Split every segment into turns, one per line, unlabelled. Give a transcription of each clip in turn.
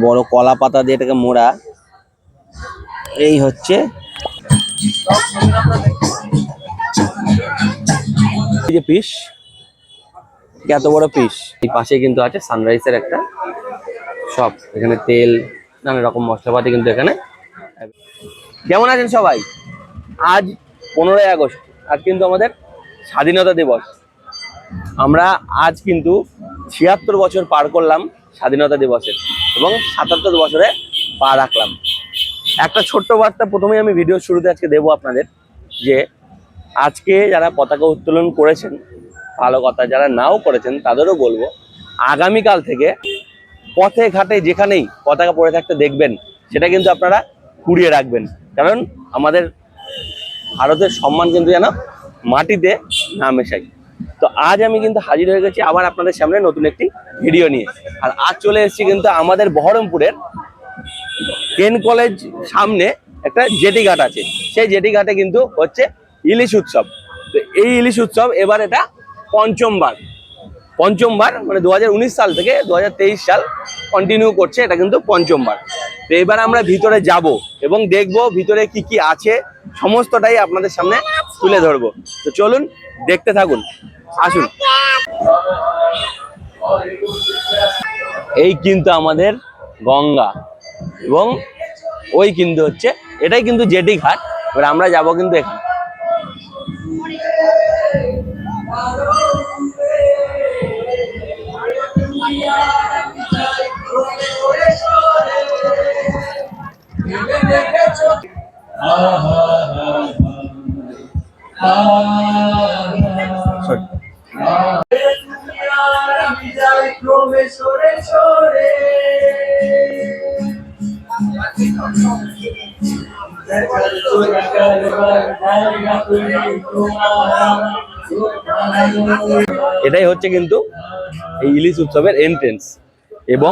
বড় কলা পাতা দিয়ে এটাকে মোড়া। এই হচ্ছে এই যে পিস, এত বড় পিস। এই পাশে কিন্তু আছে সানরাইজের একটা শপ, এখানে তেল নানা রকম মশলাপাতি কিন্তু এখানে। কেমন আছেন সবাই? আজ 15ই আগস্ট, আজ কিন্তু আমাদের স্বাধীনতা দিবস। আমরা আজ কিন্তু 76 বছর পার করলাম স্বাধীনতা দিবসের, এবং 77 বছরে পা রাখলাম। একটা ছোট্ট বার্তা প্রথমেই আমি ভিডিও শুরুতে আজকে দেবো আপনাদের, যে আজকে যারা পতাকা উত্তোলন করেছেন ভালো কথা, যারা নাও করেছেন তাদেরও বলবো, আগামীকাল থেকে পথে ঘাটে যেখানেই পতাকা পড়ে থাকতে দেখবেন, সেটা কিন্তু আপনারা কুড়িয়ে রাখবেন। কারণ আমাদের ভারতের সম্মান কিন্তু যেন মাটিতে না মেশাই। তো আজ আমি কিন্তু হাজির হয়ে গেছি আবার আপনাদের সামনে নতুন একটি ভিডিও নিয়ে। আর আজ চলে এসেছি কিন্তু আমাদের বহরমপুরের কেন কলেজ সামনে একটা জেটি ঘাট আছে, সেই জেটি ঘাটে কিন্তু হচ্ছে ইলিশ উৎসব। তো এই ইলিশ উৎসব এবার এটা পঞ্চমবার, মানে 2019 সাল থেকে 2023 সাল কন্টিনিউ করছে, এটা কিন্তু পঞ্চমবার। তো এবার আমরা ভিতরে যাব এবং দেখব ভিতরে কি কি আছে, সমস্তটাই আপনাদের সামনে তুলে ধরবো। তো চলুন দেখতে থাকুন, আসুন। এই কিন্তু আমাদের গঙ্গা, এবং ওই কিন্তু হচ্ছে, এটাই কিন্তু জেটি ঘাট। এবার আমরা যাব কিন্তু এখানে। এটাই হচ্ছে কিন্তু এই ইলিশ উৎসবের এন্ট্রেন্স, এবং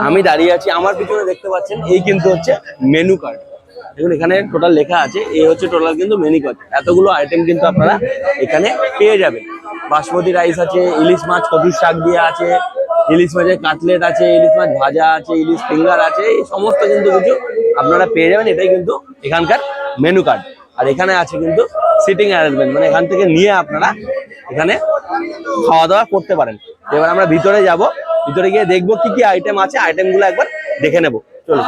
আমি দাঁড়িয়ে আছি, আমার পিছনে দেখতে পাচ্ছেন এই কিন্তু হচ্ছে মেনু কার্ড। দেখুন এখানে টোটাল লেখা আছে, এই হচ্ছে টোটাল কিন্তু মেনু কার্ড। এতগুলো আইটেম কিন্তু আপনারা এখানে পেয়ে যাবেন। বাসমতি রাইস আছে, ইলিশ মাছ কচুর শাক দিয়ে আছে, ইলিশ মাছের কাটলেট আছে, ইলিশ মাছ ভাজা আছে, ইলিশ ফিঙ্গার আছে, এই সমস্ত কিন্তু কিছু আপনারা পেয়ে যাবেন। এটাই কিন্তু এখানকার মেনু কার্ড। আর এখানে আছে কিন্তু সিটিং অ্যারেঞ্জমেন্ট, মানে এখান থেকে নিয়ে আপনারা এখানে খাওয়া দাওয়া করতে পারেন। এবার আমরা ভিতরে যাব, ভিতরে গিয়ে দেখবো কি কি আইটেম আছে, আইটেমগুলো একবার দেখে নেব। চলুন।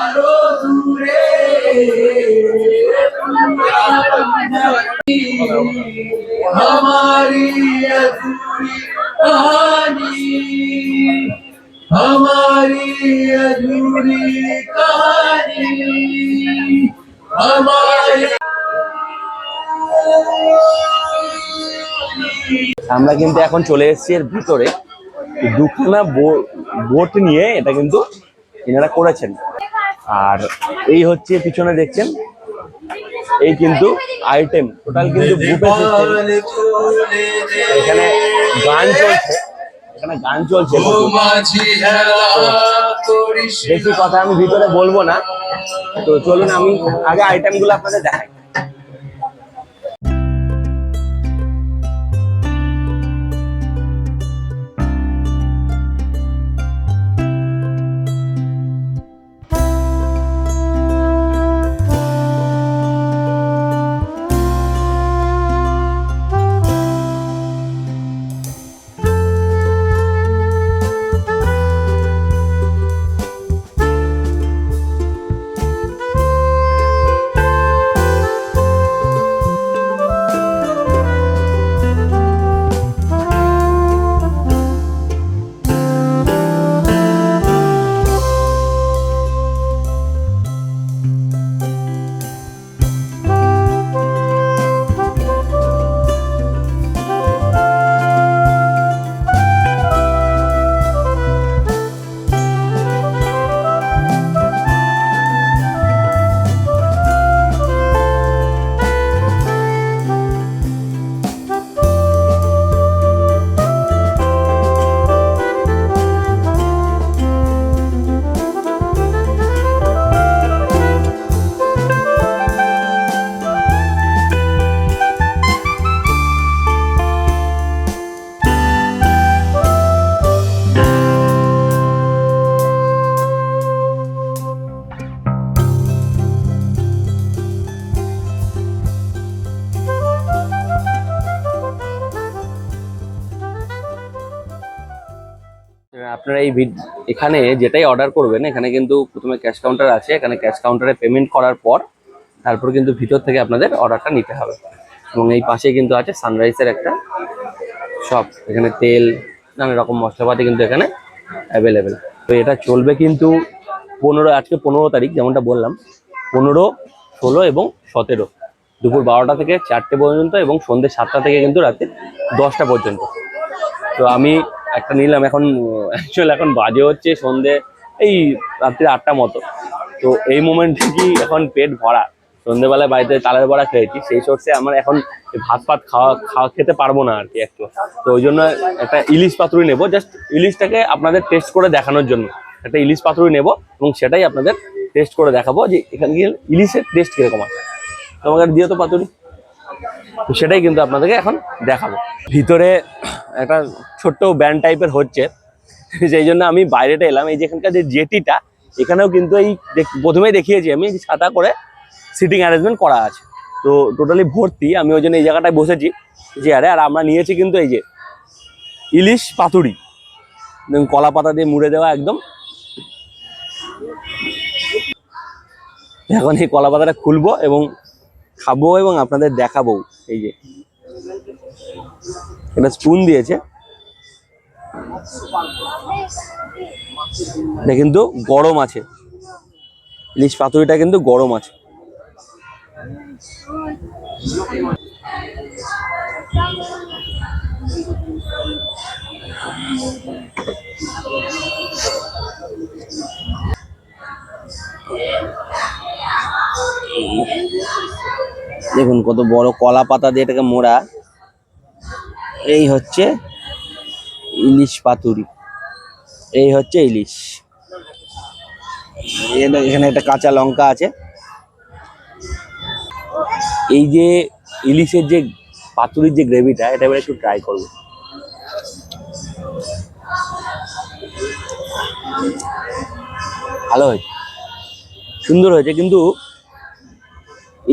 আমরা কিন্তু এখন চলে এসেছি এর ভিতরে। দুখানা বোট নিয়ে এটা কিন্তু এনারা করেছেন। আর এই হচ্ছে পিছনে দেখছেন, এই কিন্তু আইটেম টোটাল কিন্তু বুফে সিস্টেম। এখানে গান চলছে, বেশি কথা আমি ভিতরে বলবো না। তো চলুন আমি আগে আইটেম গুলো আপনাদের দেখাই। আপনারা এখানে যেটাই অর্ডার করবেন, এখানে কিন্তু প্রথমে ক্যাশ কাউন্টার আছে। এখানে ক্যাশ কাউন্টারে পেমেন্ট করার পর তারপর কিন্তু ভিতর থেকে আপনাদের অর্ডারটা নিতে হবে। এবং এই পাশে কিন্তু আছে সানরাইজের একটা শপ। এখানে তেল, নানা রকম মশলাপাতি কিন্তু এখানে অ্যাভেলেবেল। তো এটা চলবে কিন্তু আজকে 15 তারিখ, যেমনটা বললাম, 15, 16 এবং 17 দুপুর 12টা থেকে 4টে পর্যন্ত, এবং সন্ধ্যে 7টা থেকে কিন্তু রাতে 10টা পর্যন্ত। তো আমি একটা নিলাম। এখন অ্যাকচুয়ালি এখন বাজে হচ্ছে সন্ধ্যে এই রাত্রি 8টা মতো। তো এই মোমেন্টে কি এখন পেট ভরা, সন্ধ্যেবেলায় বাড়িতে তালের বড়া খেয়েছি, সেই সোর্সে আমার এখন ভাত খাওয়া খেতে পারবো না আর কি একটু। তো ওই জন্য একটা ইলিশ পাতুরি নেবো, জাস্ট ইলিশটাকে আপনাদের টেস্ট করে দেখানোর জন্য একটা ইলিশ পাতুরি নেবো, এবং সেটাই আপনাদের টেস্ট করে দেখাবো যে এখানে গিয়ে ইলিশের টেস্ট কিরকম আছে। তোমাকে দিয়ে তো পাতুরি, তো সেটাই কিন্তু আপনাদেরকে এখন দেখাবো। ভিতরে একটা ছোট্ট ব্যান্ড টাইপের হচ্ছে, সেই জন্য আমি বাইরেটা এলাম। এই যে এখানকার যে জেটিটা, এখানেও কিন্তু এই প্রথমেই দেখিয়েছি আমি, ছাতা করে সিটিং অ্যারেঞ্জমেন্ট করা আছে। তো টোটালি ভর্তি, আমি ওই জন্য এই জায়গাটায় বসেছি চেয়ারে। আর আমরা নিয়েছি কিন্তু এই যে ইলিশ পাতুরি, কলা পাতা দিয়ে মুড়ে দেওয়া একদম। এখন এই কলা পাতাটা খুলবো এবং খাবো এবং আপনাদের দেখাবো। এই যে এটা স্পুন দিয়েছে, এটা কিন্তু গরম আছে, ইলিশ পাতুরিটা কিন্তু গরম আছে। দেখুন কত বড় কলা পাতা দিয়ে এটাকে মোড়া। এই হচ্ছে ইলিশ পাতুরি, এই হচ্ছে ইলিশ। এখানে একটা কাঁচা লঙ্কা আছে। এই যে ইলিশের যে পাতুরির যে গ্রেভিটা, এটা এবার একটু ট্রাই করবো। ভালো হয়েছে, সুন্দর হয়েছে, কিন্তু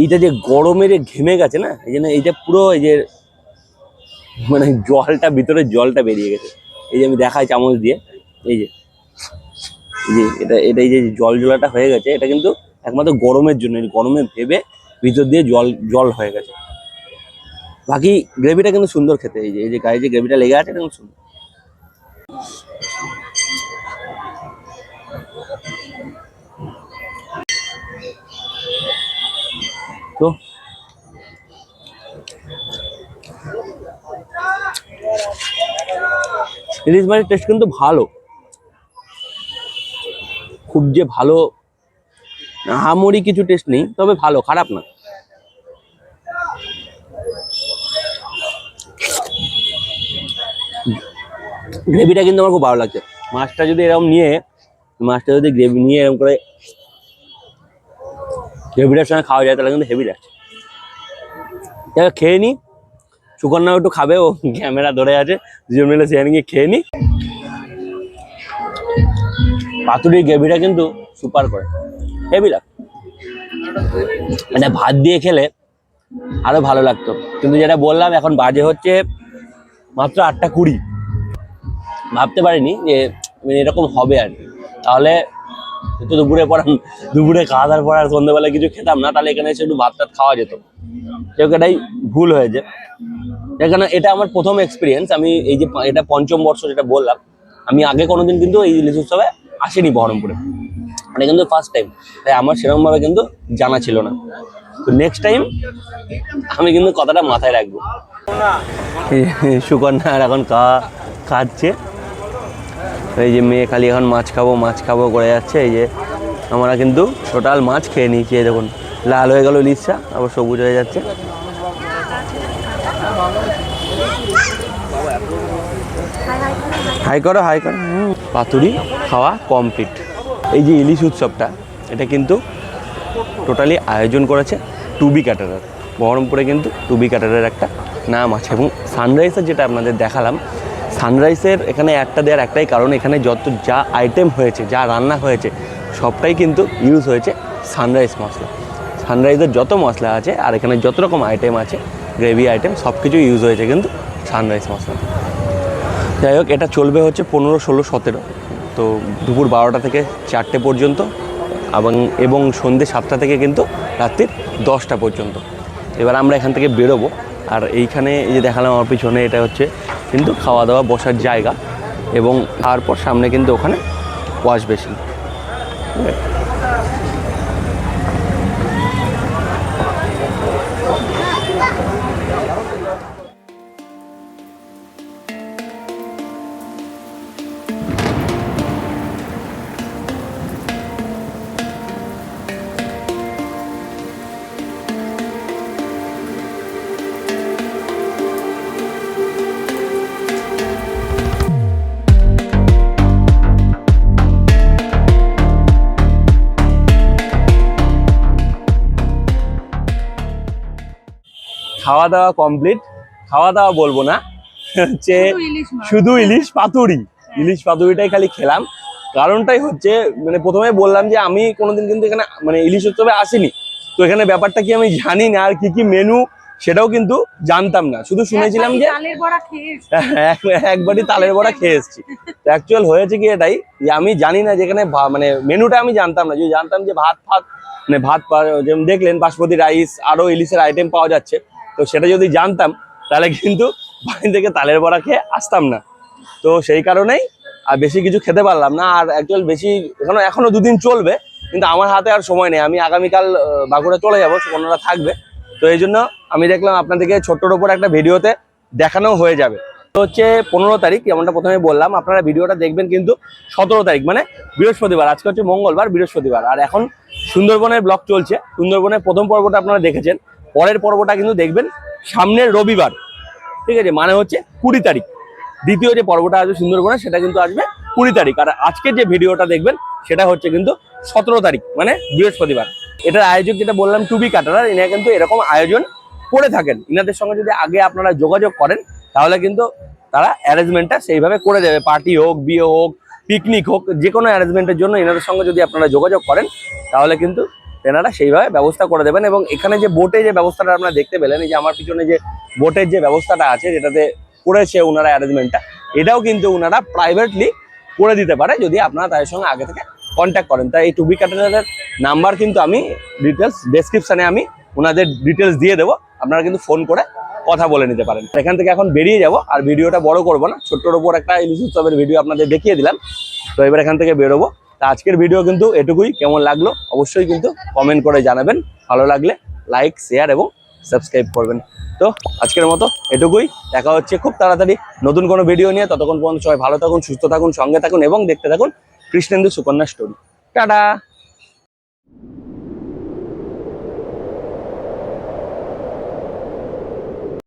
এইটা যে গরমে যে ঘেমে গেছে না, এই জন্য এইটা পুরো এই যে মানে জলটা, ভিতরে জলটা বেরিয়ে গেছে। এই যে আমি দেখাই চামচ দিয়ে, এই যে এটা এই যে জলটা হয়ে গেছে, এটা কিন্তু একমাত্র গরমের জন্য, গরমে ভেবে ভিতর দিয়ে জল হয়ে গেছে। বাকি গ্রেভিটা কিন্তু সুন্দর খেতে। এই যে গায়ে যে গ্রেভিটা লেগে আছে, কিন্তু সুন্দর। তো ইলিশ মাছের টেস্ট কিন্তু ভালো, খুব যে ভালো আহামরি কিছু টেস্ট নেই, তবে ভালো, খারাপ না। গ্রেভিটা কিন্তু আমার খুব ভালো লাগছে। মাছটা যদি এরকম নিয়ে, গ্রেভি নিয়ে এরকম করে গ্রেভিটার সঙ্গে খাওয়া যায়, তাহলে কিন্তু হেভি লাগছে। খেয়ে নি, সুকন্যাও একটু খাবে, ও ক্যামেরা ধরে আছে, দুজন মিলে সেখানে গিয়ে খেয়ে নি। পাতুরির গ্রেভিটা কিন্তু সুপার করে, হেভি লাগছে। মানে ভাত দিয়ে খেলে আরো ভালো লাগতো, কিন্তু যেটা বললাম, এখন বাজে হচ্ছে মাত্র 8:20। ভাবতে পারিনি যে এরকম হবে আর কি। তাহলে একটু দুপুরে খাওয়া দাওয়ার পর আর সন্ধ্যাবেলায় কিছু খেতাম না, তাহলে এখানে এসে একটু ভাত টাত খাওয়া যেত। এটাই ভুল হয়েছে। এখানে এটা আমার প্রথম এক্সপিরিয়েন্স। আমি এই যে এটা 5ম বর্ষ যেটা বললাম, আমি আগে কোনোদিন কিন্তু এই ইলিশ উৎসবে আসিনি বহরমপুরে, এটা কিন্তু ফার্স্ট টাইম। তাই আমার সেরকমভাবে কিন্তু জানা ছিল না। তো নেক্সট টাইম আমি কিন্তু কথাটা মাথায় রাখবো। সুকন্যা আর এখন খাচ্ছে। এই যে মেয়ে খালি এখন মাছ খাবো করে যাচ্ছে। এই যে আমরা কিন্তু টোটাল মাছ খেয়ে নিয়েছি। এই দেখুন, লাল হয়ে গেল ইলিশটা, আবার সবুজ হয়ে যাচ্ছে। হাই করো। পাতুরি খাওয়া কমপ্লিট। এই যে ইলিশ উৎসবটা, এটা কিন্তু টোটালি আয়োজন করেছে টুবি ক্যাটারার। বহরমপুরে কিন্তু টুবি ক্যাটারের একটা নাম আছে। এবং সানরাইসের যেটা আপনাদের দেখালাম, সানরাইসের এখানে একটা দেওয়ার একটাই কারণ, এখানে যা আইটেম হয়েছে, যা রান্না হয়েছে, সবটাই কিন্তু ইউজ হয়েছে সানরাইস মশলা। সানরাইসের যত মশলা আছে আর এখানে যত রকম আইটেম আছে, গ্রেভি আইটেম, সব কিছু ইউজ হয়েছে কিন্তু সানরাইস মশলা। যাই হোক, এটা চলবে হচ্ছে 15, 16, 17 তো দুপুর 12টা থেকে 4টে পর্যন্ত এবং সন্ধ্যে 7টা থেকে কিন্তু রাত্রির 10টা পর্যন্ত। এবার আমরা এখান থেকে বেরোবো। আর এইখানে এই যে দেখালাম আমার পিছনে, এটা হচ্ছে কিন্তু খাওয়া দাওয়া বসার জায়গা, এবং তারপর সামনে কিন্তু ওখানে ওয়াশ বেসিন। খাওয়া দাওয়া কমপ্লিট, খাওয়া দাওয়া বলবো না, হচ্ছে শুধু ইলিশ পাতুরি, ইলিশ পাতুরিটাই খালি খেলাম। কারণটাই হচ্ছে মানে প্রথমে বললাম যে আমি কোনোদিন কিন্তু এখানে মানে ইলিশ উৎসবে আসিনি, তো এখানে ব্যাপারটা কি আমি জানি না, আর কি কি মেনু সেটাও কিন্তু জানতাম না, শুধু শুনেছিলাম যে একবারই তালের বড়া খেয়ে এসেছি। তো অ্যাকচুয়াল হয়েছে কি এটাই যে আমি জানি না, যেখানে মানে মেনুটা আমি জানতাম না, যদি জানতাম যে ভাত মানে ভাত যেমন দেখলেন বাসমতি রাইস, আরো ইলিশের আইটেম পাওয়া যাচ্ছে, তো সেটা যদি জানতাম তাহলে কিন্তু বাড়ি থেকে তালের বড়া খেয়ে আসতাম না। তো সেই কারণেই আর বেশি কিছু খেতে পারলাম না। আর অ্যাকচুয়াল বেশি এখনো 2 দিন চলবে, কিন্তু আমার হাতে আর সময় নেই, আমি আগামীকাল বাঁকুড়া চলে যাবো, সুকন্যারা থাকবে। তো এই জন্য আমি দেখলাম আপনাদেরকে ছোট্টর ওপর একটা ভিডিওতে দেখানো হয়ে যাবে। তো হচ্ছে 15 তারিখ, যেমনটা প্রথমে বললাম, আপনারা ভিডিওটা দেখবেন কিন্তু 17 তারিখ মানে বৃহস্পতিবার। আজকে হচ্ছে মঙ্গলবার, বৃহস্পতিবার। আর এখন সুন্দরবনের ব্লগ চলছে, সুন্দরবনের প্রথম পর্বটা আপনারা দেখেছেন, পরের পর্বটা কিন্তু দেখবেন সামনের রবিবার, ঠিক আছে, মানে হচ্ছে 20 তারিখ। দ্বিতীয় যে পর্বটা আসবে সুন্দরবনে সেটা কিন্তু আসবে 20 তারিখ। আর আজকে যে ভিডিওটা দেখবেন সেটা হচ্ছে কিন্তু 17 তারিখ মানে বৃহস্পতিবার। এটার আয়োজক যেটা বললাম টুবি কাটারার, ইনারা কিন্তু এরকম আয়োজন করে থাকেন। ইনাদের সঙ্গে যদি আগে আপনারা যোগাযোগ করেন তাহলে কিন্তু তারা অ্যারেঞ্জমেন্টটা সেইভাবে করে দেবে। পার্টি হোক, বিয়ে হোক, পিকনিক হোক, যে কোনো অ্যারেঞ্জমেন্টের জন্য ইনাদের সঙ্গে যদি আপনারা যোগাযোগ করেন তাহলে কিন্তু তেনারা সেইভাবে ব্যবস্থা করে দেবেন। এবং এখানে যে বোটে যে ব্যবস্থাটা আপনারা দেখতে পেলেন, এই যে আমার পিছনে যে বোটের যে ব্যবস্থাটা আছে, যেটাতে করেছে ওনারা অ্যারেঞ্জমেন্টটা, এটাও কিন্তু ওনারা প্রাইভেটলি করে দিতে পারে যদি আপনারা তাদের সঙ্গে আগে থেকে কন্ট্যাক্ট করেন। তাই এই টুবি ক্যাটারারের নাম্বার কিন্তু আমি ডিটেলস ডেসক্রিপশনে আমি ওনাদের ডিটেলস দিয়ে দেবো, আপনারা কিন্তু ফোন করে কথা বলে নিতে পারেন। এখান থেকে এখন বেরিয়ে যাব, আর ভিডিওটা বড় করবো না, ছোট্টর ওপর একটা ইলিশ উৎসবের ভিডিও আপনাদের দেখিয়ে দিলাম। তো এবার এখান থেকে বেরোবো। তা আজকের ভিডিও কিন্তু এটুকুই। কেমন লাগলো অবশ্যই কিন্তু কমেন্ট করে জানাবেন, ভালো লাগলে লাইক, শেয়ার এবং সাবস্ক্রাইব করবেন। তো আজকের মতো এটুকুই, দেখা হচ্ছে খুব তাড়াতাড়ি নতুন কোনো ভিডিও নিয়ে। ততক্ষণ পর্যন্ত সবাই ভালো থাকুন, সুস্থ থাকুন, সঙ্গে থাকুন এবং দেখতে থাকুন কৃষ্ণেন্দু সুকন্যা স্টোরি। টাটা।